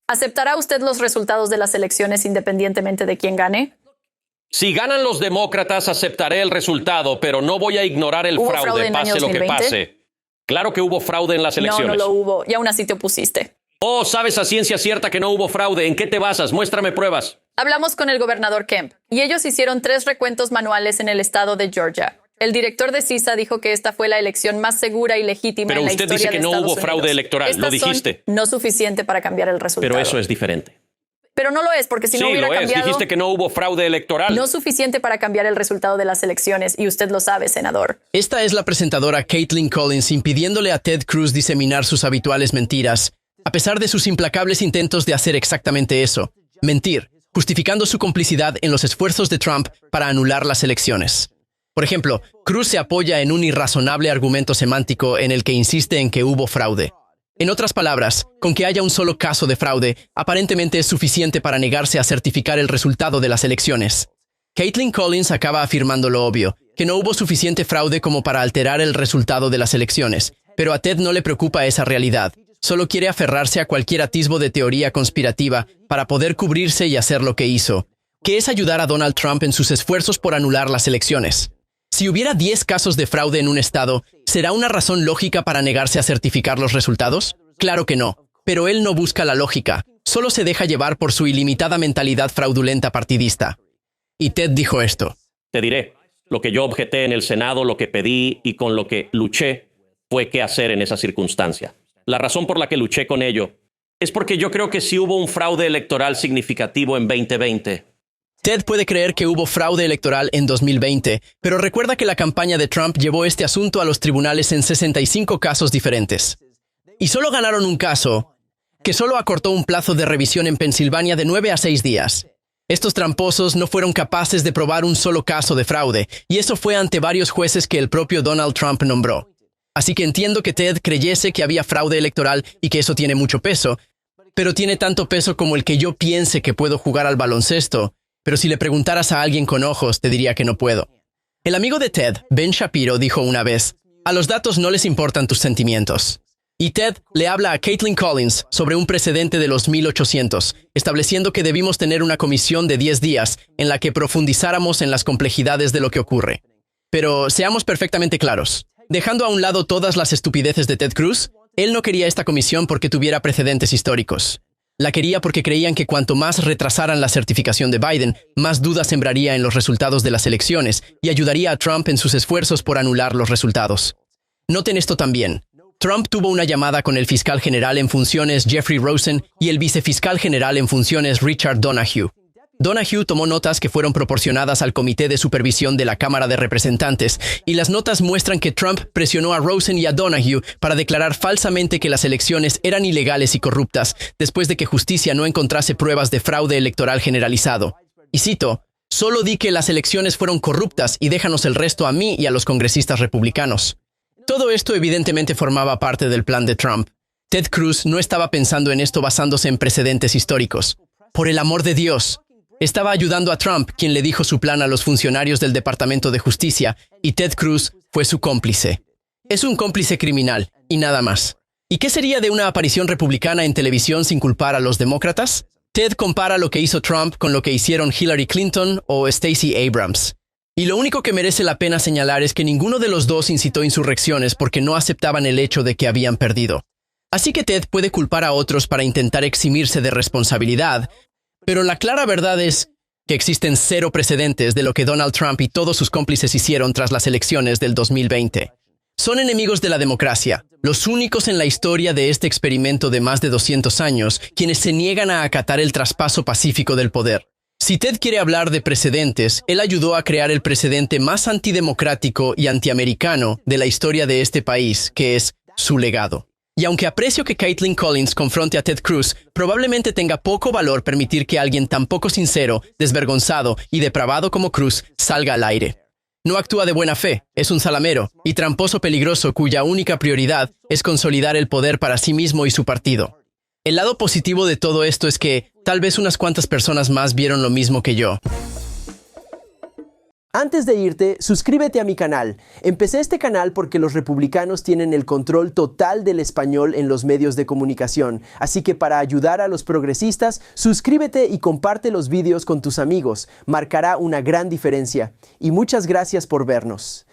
¿Aceptará usted los resultados de las elecciones independientemente de quién gane? Si ganan los demócratas, aceptaré el resultado, pero no voy a ignorar el ¿Hubo fraude, fraude en el año pase lo que 2020? pase. Claro que hubo fraude en las elecciones. No, no lo hubo. Y aún así te opusiste. Oh, sabes a ciencia cierta que no hubo fraude. ¿En qué te basas? Muéstrame pruebas. Hablamos con el gobernador Kemp y ellos hicieron 3 recuentos manuales en el estado de Georgia. El director de CISA dijo que esta fue la elección más segura y legítima Pero en la usted historia dice que de no Estados hubo fraude Unidos. electoral. Estas Lo dijiste. son no suficiente para cambiar el resultado. Pero eso es diferente. Pero no lo es, porque si Sí, no hubiera lo es. cambiado... Dijiste que no hubo fraude electoral. No suficiente para cambiar el resultado de las elecciones, y usted lo sabe, senador. Esta es la presentadora Caitlin Collins impidiéndole a Ted Cruz diseminar sus habituales mentiras, a pesar de sus implacables intentos de hacer exactamente eso, mentir, justificando su complicidad en los esfuerzos de Trump para anular las elecciones. Por ejemplo, Cruz se apoya en un irrazonable argumento semántico en el que insiste en que hubo fraude. En otras palabras, con que haya un solo caso de fraude, aparentemente es suficiente para negarse a certificar el resultado de las elecciones. Caitlin Collins acaba afirmando lo obvio, que no hubo suficiente fraude como para alterar el resultado de las elecciones, pero a Ted no le preocupa esa realidad. Solo quiere aferrarse a cualquier atisbo de teoría conspirativa para poder cubrirse y hacer lo que hizo, que es ayudar a Donald Trump en sus esfuerzos por anular las elecciones. Si hubiera 10 casos de fraude en un estado, ¿será una razón lógica para negarse a certificar los resultados? Claro que no, pero él no busca la lógica, solo se deja llevar por su ilimitada mentalidad fraudulenta partidista. Y Ted dijo esto. Te diré, lo que yo objeté en el Senado, lo que pedí y con lo que luché fue qué hacer en esa circunstancia. La razón por la que luché con ello es porque yo creo que sí hubo un fraude electoral significativo en 2020. Ted puede creer que hubo fraude electoral en 2020, pero recuerda que la campaña de Trump llevó este asunto a los tribunales en 65 casos diferentes. Y solo ganaron un caso, que solo acortó un plazo de revisión en Pensilvania de 9 a 6 días. Estos tramposos no fueron capaces de probar un solo caso de fraude, y eso fue ante varios jueces que el propio Donald Trump nombró. Así que entiendo que Ted creyese que había fraude electoral y que eso tiene mucho peso, pero tiene tanto peso como el que yo piense que puedo jugar al baloncesto. Pero si le preguntaras a alguien con ojos, te diría que no puedo. El amigo de Ted, Ben Shapiro, dijo una vez, a los datos no les importan tus sentimientos. Y Ted le habla a Caitlin Collins sobre un precedente de los 1800, estableciendo que debimos tener una comisión de 10 días en la que profundizáramos en las complejidades de lo que ocurre. Pero seamos perfectamente claros. Dejando a un lado todas las estupideces de Ted Cruz, él no quería esta comisión porque tuviera precedentes históricos. La quería porque creían que cuanto más retrasaran la certificación de Biden, más dudas sembraría en los resultados de las elecciones y ayudaría a Trump en sus esfuerzos por anular los resultados. Noten esto también. Trump tuvo una llamada con el fiscal general en funciones Jeffrey Rosen y el vicefiscal general en funciones Richard Donoghue. Donoghue tomó notas que fueron proporcionadas al Comité de Supervisión de la Cámara de Representantes, y las notas muestran que Trump presionó a Rosen y a Donoghue para declarar falsamente que las elecciones eran ilegales y corruptas, después de que justicia no encontrase pruebas de fraude electoral generalizado. Y cito, «Solo di que las elecciones fueron corruptas y déjanos el resto a mí y a los congresistas republicanos». Todo esto evidentemente formaba parte del plan de Trump. Ted Cruz no estaba pensando en esto basándose en precedentes históricos. Por el amor de Dios. Estaba ayudando a Trump, quien le dijo su plan a los funcionarios del Departamento de Justicia, y Ted Cruz fue su cómplice. Es un cómplice criminal, y nada más. ¿Y qué sería de una aparición republicana en televisión sin culpar a los demócratas? Ted compara lo que hizo Trump con lo que hicieron Hillary Clinton o Stacey Abrams. Y lo único que merece la pena señalar es que ninguno de los dos incitó insurrecciones porque no aceptaban el hecho de que habían perdido. Así que Ted puede culpar a otros para intentar eximirse de responsabilidad, pero la clara verdad es que existen 0 precedentes de lo que Donald Trump y todos sus cómplices hicieron tras las elecciones del 2020. Son enemigos de la democracia, los únicos en la historia de este experimento de más de 200 años, quienes se niegan a acatar el traspaso pacífico del poder. Si Ted quiere hablar de precedentes, él ayudó a crear el precedente más antidemocrático y antiamericano de la historia de este país, que es su legado. Y aunque aprecio que Caitlin Collins confronte a Ted Cruz, probablemente tenga poco valor permitir que alguien tan poco sincero, desvergonzado y depravado como Cruz salga al aire. No actúa de buena fe, es un salamero y tramposo peligroso cuya única prioridad es consolidar el poder para sí mismo y su partido. El lado positivo de todo esto es que tal vez unas cuantas personas más vieron lo mismo que yo. Antes de irte, suscríbete a mi canal. Empecé este canal porque los republicanos tienen el control total del español en los medios de comunicación. Así que para ayudar a los progresistas, suscríbete y comparte los vídeos con tus amigos. Marcará una gran diferencia. Y muchas gracias por vernos.